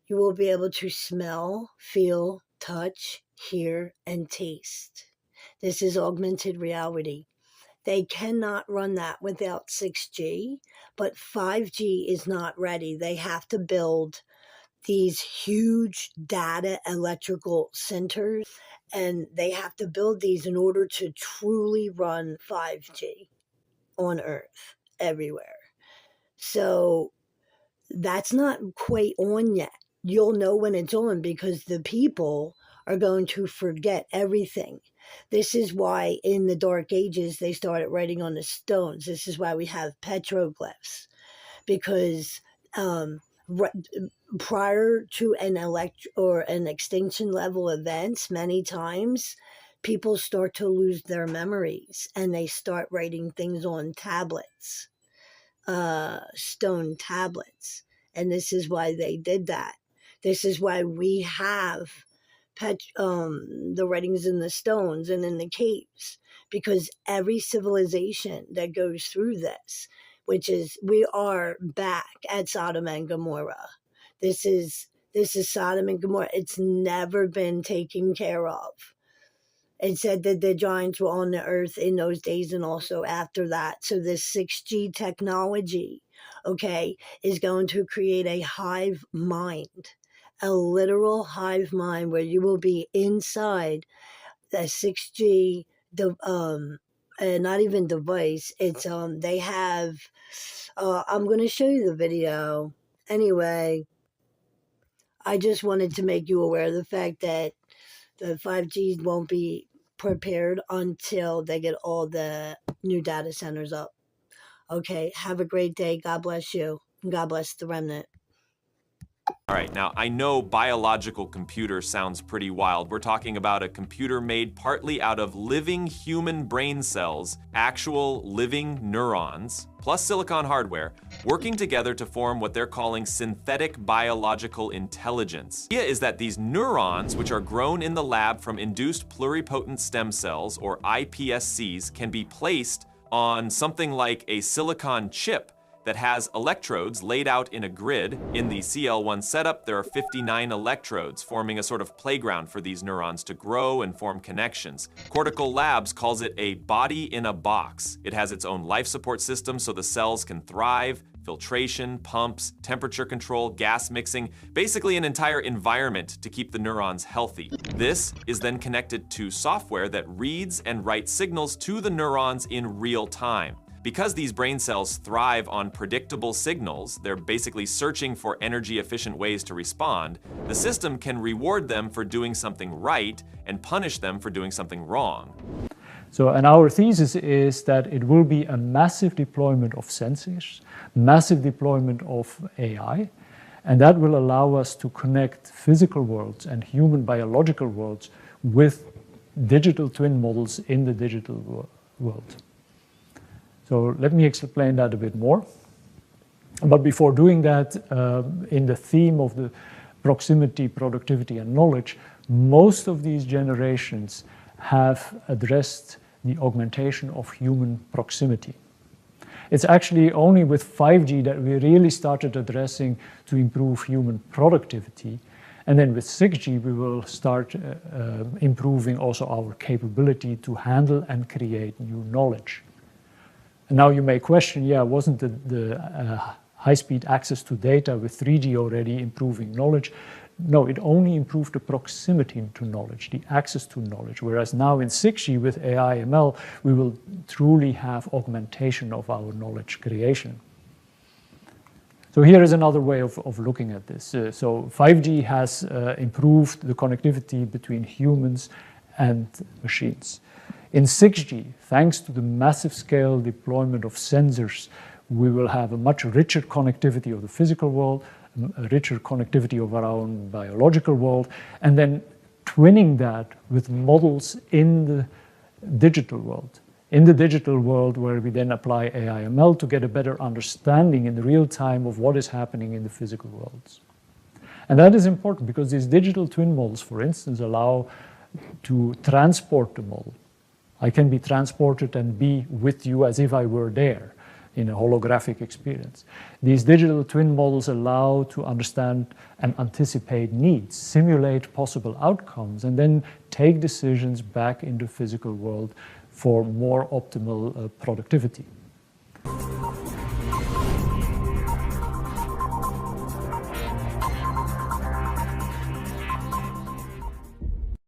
You will be able to smell, feel, touch, hear, and taste. This is augmented reality. They cannot run that without 6G, but 5G is not ready. They have to build these huge data electrical centers, and they have to build these in order to truly run 5G on Earth everywhere. So that's not quite on yet. You'll know when it's on because the people are going to forget everything. This is why in the Dark Ages they started writing on the stones. This is why we have petroglyphs, because um, prior to an an extinction level events, many times people start to lose their memories and they start writing things on tablets, stone tablets. And this is why they did that. This is why we have the writings in the stones and in the caves, because every civilization that goes through this, which is, we are back at Sodom and Gomorrah. This is Sodom and Gomorrah. It's never been taken care of. It said that the giants were on the earth in those days and also after that. So this 6G technology, okay, is going to create a hive mind, a literal hive mind where you will be inside the 6G, not even device. It's, they have, I'm going to show you the video. Anyway, I just wanted to make you aware of the fact that the 5G won't be prepared until they get all the new data centers up. Okay, have a great day. God bless you. God bless the remnant. All right, now I know biological computer sounds pretty wild. We're talking about a computer made partly out of living human brain cells, actual living neurons, plus silicon hardware, working together to form what they're calling synthetic biological intelligence. The idea is that these neurons, which are grown in the lab from induced pluripotent stem cells, or iPSCs, can be placed on something like a silicon chip that has electrodes laid out in a grid. In the CL1 setup, there are 59 electrodes, forming a sort of playground for these neurons to grow and form connections. Cortical Labs calls it a body in a box. It has its own life support system so the cells can thrive, filtration, pumps, temperature control, gas mixing, basically an entire environment to keep the neurons healthy. This is then connected to software that reads and writes signals to the neurons in real time. Because these brain cells thrive on predictable signals, they're basically searching for energy-efficient ways to respond, the system can reward them for doing something right and punish them for doing something wrong. So, and our thesis is that it will be a massive deployment of sensors, massive deployment of AI, and that will allow us to connect physical worlds and human biological worlds with digital twin models in the digital world. So let me explain that a bit more. But before doing that, in the theme of the proximity, productivity, and knowledge, most of these generations have addressed the augmentation of human proximity. It's actually only with 5G that we really started addressing to improve human productivity. And then with 6G, we will start improving also our capability to handle and create new knowledge. And now you may question, yeah, wasn't the high-speed access to data with 3G already improving knowledge? No, it only improved the proximity to knowledge, the access to knowledge. Whereas now in 6G with AI ML, we will truly have augmentation of our knowledge creation. So here is another way of looking at this. So 5G has improved the connectivity between humans and machines. In 6G, thanks to the massive scale deployment of sensors, we will have a much richer connectivity of the physical world, a richer connectivity of our own biological world, and then twinning that with models in the digital world. In the digital world, where we then apply AI ML to get a better understanding in real time of what is happening in the physical worlds. And that is important because these digital twin models, for instance, allow to transport the model. I can be transported and be with you as if I were there. in a holographic experience. These digital twin models allow to understand and anticipate needs, simulate possible outcomes, and then take decisions back in the physical world for more optimal productivity.